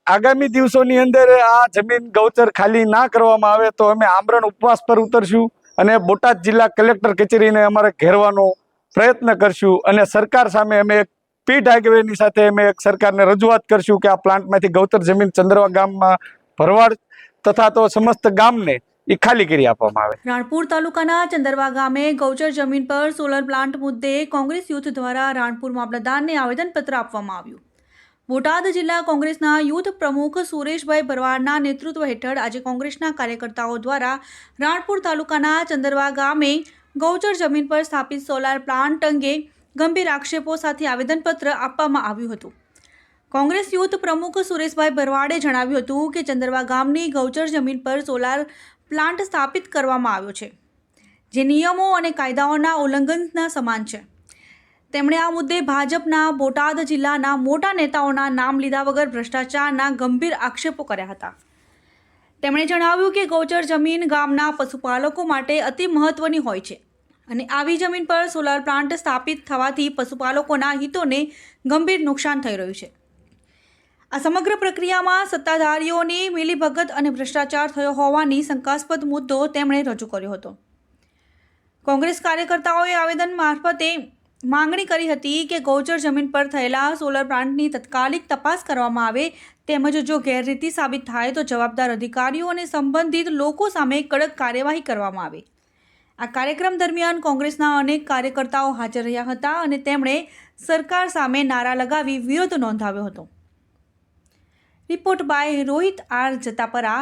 આગામી દિવસોની અંદર આ જમીન ગૌચર ખાલી ના કરવામાં આવે તો અમે આમરણ ઉપવાસ પર ઉતરશું અને બોટાદ જિલ્લા કલેક્ટર કચેરીને અમારે ઘેરવાનો પ્રયત્ન કરશું અને સરકાર સામે અમે એક પીઠ આગેવાની સાથે અમે એક સરકારને રજૂઆત કરશું કે આ પ્લાન્ટમાંથી ગૌચર જમીન ચંદ્રવા ગામમાં ભરવાડ તથા તો સમસ્ત ગામને એ ખાલી કરી આપવામાં આવે। રાણપુર તાલુકાના ચંદરવા ગામે ગૌચર જમીન પર સોલર પ્લાન્ટ મુદ્દે કોંગ્રેસ યુથ દ્વારા રાણપુર મામલતદારને આવેદનપત્ર આપવામાં આવ્યું। બોટાદ જિલ્લા કોંગ્રેસના યુથ પ્રમુખ સુરેશભાઈ ભરવાડના નેતૃત્વ હેઠળ આજે કોંગ્રેસના કાર્યકર્તાઓ દ્વારા રાણપુર તાલુકાના ચંદરવા ગામે ગૌચર જમીન પર સ્થાપિત સોલાર પ્લાન્ટ અંગે ગંભીર આક્ષેપો સાથે આવેદનપત્ર આપવામાં આવ્યું હતું। કોંગ્રેસ યુથ પ્રમુખ સુરેશભાઈ ભરવાડે જણાવ્યું હતું કે ચંદરવા ગામની ગૌચર જમીન પર સોલાર પ્લાન્ટ સ્થાપિત કરવામાં આવ્યો છે જે નિયમો અને કાયદાઓના ઉલ્લંઘનના સમાન છે। તેમણે આ મુદ્દે ભાજપના બોટાદ જિલ્લાના મોટા નેતાઓના નામ લીધા વગર ભ્રષ્ટાચારના ગંભીર આક્ષેપો કર્યા હતા। તેમણે જણાવ્યું કે ગૌચર જમીન ગામના પશુપાલકો માટે અતિ મહત્વની હોય છે અને આવી જમીન પર સોલાર પ્લાન્ટ સ્થાપિત થવાથી પશુપાલકોના હિતોને ગંભીર નુકસાન થઈ રહ્યું છે। આ સમગ્ર પ્રક્રિયામાં સત્તાધારીઓની મિલીભગત અને ભ્રષ્ટાચાર થયો હોવાની શંકાસ્પદ મુદ્દો તેમણે રજૂ કર્યો હતો। કોંગ્રેસ કાર્યકર્તાઓએ આવેદન મારફતે માંગણી કરી હતી કે ગૌચર જમીન પર થયેલા સોલર પ્લાન્ટની તાત્કાલિક તપાસ કરવામાં આવે તેમજ જો ગેરરીતિ સાબિત થાય તો જવાબદાર અધિકારીઓ અને સંબંધિત લોકો સામે કડક કાર્યવાહી કરવામાં આવે। આ કાર્યક્રમ દરમિયાન કોંગ્રેસના અનેક કાર્યકર્તાઓ હાજર રહ્યા હતા અને તેમણે સરકાર સામે નારા લગાવી વિરોધ નોંધાવ્યો હતો। Report by Rohit R Jatapara,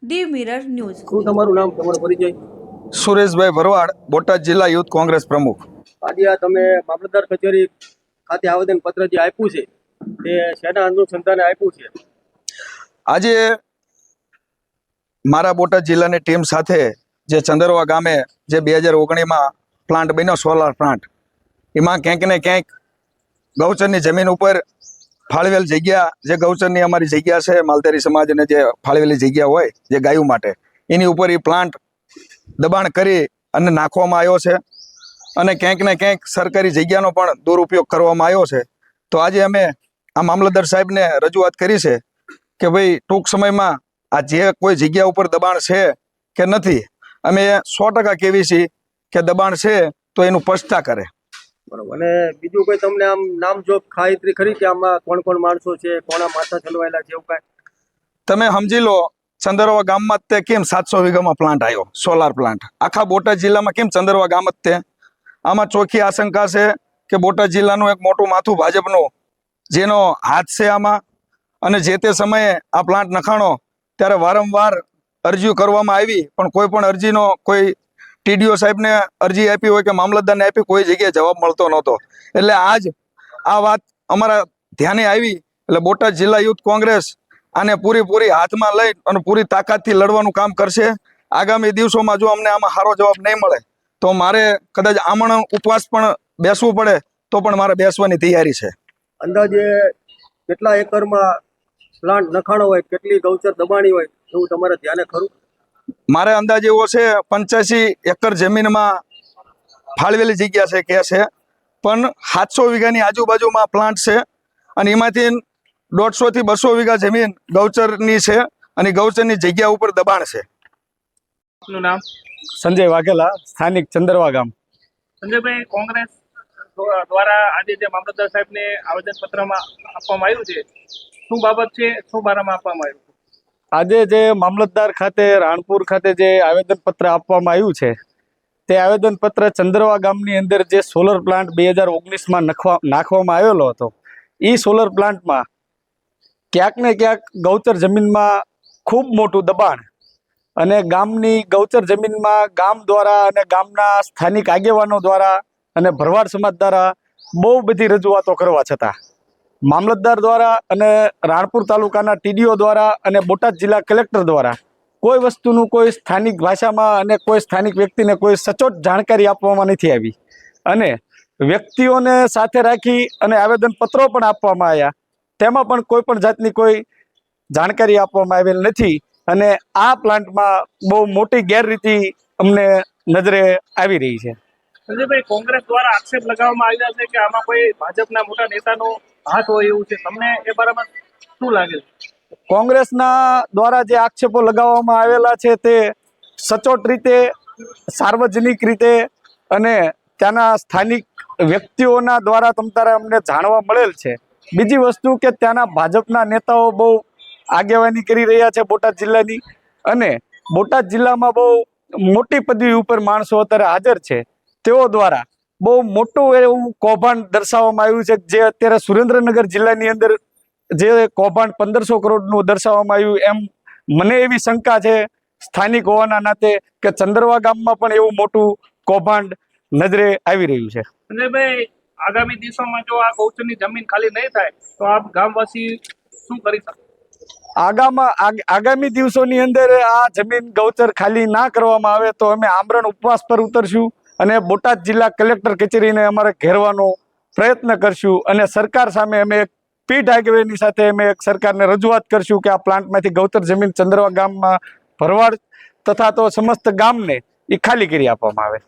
Diu Mirror News. શું તમારું નામ, તમારો પરિચય? સુરેશભાઈ ભરવાડ, બોટાદ જિલ્લા યુથ કોંગ્રેસ પ્રમુખ। આજે આ તમે મામલતદાર કચેરી ખાતે આવેદન પત્ર જે આપ્યું છે તે શેના અનુસંધાને આપ્યું છે? આજે મારા બોટાદ જિલ્લાની ટીમ સાથે જે ચંદરવા ગામે જે 2019માં પ્લાન્ટ બન્યો સોલાર પ્લાન્ટ, એમાં ક્યાંક ને ક્યાંક ગૌચરની જમીન ઉપર ફાળવેલ જગ્યા, જે ગૌચરની અમારી જગ્યા છે માલધારી સમાજને જે ફાળવેલી જગ્યા હોય જે ગાયો માટે, એની ઉપર એ પ્લાન્ટ દબાણ કરી અને નાખવામાં આવ્યો છે અને ક્યાંક ને ક્યાંક સરકારી જગ્યાનો પણ દુરુપયોગ કરવામાં આવ્યો છે। તો આજે અમે આ મામલતદાર સાહેબને રજૂઆત કરી છે કે ભાઈ ટૂંક સમયમાં આ જે કોઈ જગ્યા ઉપર દબાણ છે કે નથી, અમે 100% કહેવી છીએ કે દબાણ છે તો એનું સ્પષ્ટતા કરે। બરોબર। અને બીજું કોઈ તમને આમ નામ જોબ ખાતરી ખરી કે આમાં કોણ કોણ માણસો છે, કોના માથા ચલવાયેલા છે, એવું કાંઈ? તમે સમજી લો, ચંદરવા ગામમાં તે કેમ 700 વીઘામાં પ્લાન્ટ આવ્યો સોલાર પ્લાન્ટ, આખા બોટાદ જિલ્લામાં કેમ ચંદરવા ગામ જ તે? આમાં ચોખ્ખી આશંકા છે કે બોટાદ જિલ્લાનું એક મોટું માથું ભાજપનું જેનો હાથ છે આમાં, અને જે તે સમયે આ પ્લાન્ટ નખાણો ત્યારે વારંવાર અરજીઓ કરવામાં આવી પણ કોઈ પણ અરજીનો કોઈ ટીડીઓ સાહેબને અરજી આપી હોય કે મામલતદારને આપી, કોઈ જગ્યાએ જવાબ મળતો નહોતો। એટલે આજ આ વાત અમારા ધ્યાને આવી એટલે બોટાદ જિલ્લા યુથ કોંગ્રેસ આને પૂરી હાથમાં લઈ અને પૂરી તાકાતથી લડવાનું કામ કરશે। આગામી દિવસોમાં જો અમને આમાં સારો જવાબ નહીં મળે તો મારે કદાચ આમરણ ઉપવાસ પણ બેસવું પડે તો પણ મારે બેસવાની તૈયારી છે। અંદાજે કેટલા એકરમાં પ્લાન્ટ નખાણો હોય, કેટલી ગૌચર દબાણી હોય એવું તમારે ધ્યાને ખરું? મારે અંદાજ એવો છે 85 એકર જમીનમાં ફાળવેલી જગ્યા છે કે છે, પણ 700 વીઘાની આજુબાજુમાં પ્લાન્ટ છે અને એમાંથી 150 થી 200 વીઘા જમીન ગૌચરની છે અને ગૌચરની જગ્યા ઉપર દબાણ છે। આપનું નામ? સંજય વાઘેલા, સ્થાનિક ચંદરવા ગામ। સંજયભાઈ, કોંગ્રેસ દ્વારા આજે જે મામલતદાર સાહેબને આવેદનપત્રમાં આપવામાં આવ્યું છે, શું બાબત છે, શું બારામાં આપવામાં આવ્યું? આજે જે મામલતદાર ખાતે રાણપુર ખાતે જે આવેદનપત્ર આપવામાં આવ્યું છે તે આવેદનપત્ર ચંદરવા ગામની અંદર જે સોલર પ્લાન્ટ 2019માં નાખવામાં આવેલો હતો, એ સોલર પ્લાન્ટમાં ક્યાંક ને ક્યાંક ગૌચર જમીનમાં ખૂબ મોટું દબાણ અને ગામની ગૌચર જમીનમાં ગામ દ્વારા અને ગામના સ્થાનિક આગેવાનો દ્વારા અને ભરવાડ સમાજ દ્વારા બહુ બધી રજૂઆતો કરવા છતાં મામલતદાર દ્વારા અને રાણપુર તાલુકાના ટીડીઓ દ્વારા અને બોટાદ જિલ્લા કલેક્ટર દ્વારા કોઈ વસ્તુનું કોઈ સ્થાનિક ભાષામાં અને કોઈ સ્થાનિક વ્યક્તિને કોઈ સચોટ જાણકારી આપવામાં નથી આવી અને વ્યક્તિઓને સાથે રાખી અને આવેદનપત્રો પણ આપવામાં આવ્યા, તેમાં પણ કોઈ પણ જાતની કોઈ જાણકારી આપવામાં આવેલ નથી અને આ પ્લાન્ટમાં બહુ મોટી ગેરરીતિ અમને નજરે આવી રહી છે। સંજયભાઈ, કોંગ્રેસ દ્વારા આક્ષેપ લગાવવામાં આવ્યા છે કે આમાં કોઈ ભાજપના મોટા નેતાનો હાથ હોય એવું છે, તમને એ બારામાં શું લાગે છે? કોંગ્રેસના દ્વારા જે આક્ષેપો લગાવવામાં આવેલા છે તે સચોટ રીતે, સાર્વજનિક રીતે અને ત્યાંના સ્થાનિક વ્યક્તિઓના દ્વારા તમતારે અમને જાણવા મળેલ છે. બીજી વસ્તુ કે ત્યાંના ભાજપના નેતાઓ બહુ આગેવાની કરી રહ્યા છે બોટાદ જિલ્લાની, અને બોટાદ જિલ્લામાં બહુ મોટી પદવી ઉપર માણસો અત્યારે હાજર છે. તેઓ દ્વારા બહુ મોટું એવું કૌભાંડ દર્શાવવામાં આવ્યું છે, જે અત્યારે સુરેન્દ્રનગર જિલ્લાની અંદર જે કૌભાંડ 1500 કરોડનું દર્શાવવામાં આવ્યું, એમ મને એવી શંકા છે સ્થાનિક હોવાના નાતે કે ચંદરવા ગામમાં પણ એવું મોટું કૌભાંડ નજરે આવી રહ્યું છે. સંજયભાઈ, આગામી દિવસોમાં જો આ ગૌચરની જમીન ખાલી નહીં થાય તો આપ ગામવાસી શું કરી શકે? આગામી દિવસોની અંદર આ જમીન ગૌચર ખાલી ના કરવામાં આવે તો અમે આમરણ ઉપવાસ પર ઉતરશું અને બોટાદ જિલ્લા કલેક્ટર કચેરીને અમારે ઘેરવાનો પ્રયત્ન કરશું, અને સરકાર સામે અમે એક પીઠ આગેવાની સાથે અમે એક સરકારને રજૂઆત કરશું કે આ પ્લાન્ટમાંથી ગૌચર જમીન ચંદરવા ગામમાં ભરવાડ તથા તો સમસ્ત ગામને એ ખાલી કરી આપવામાં આવે.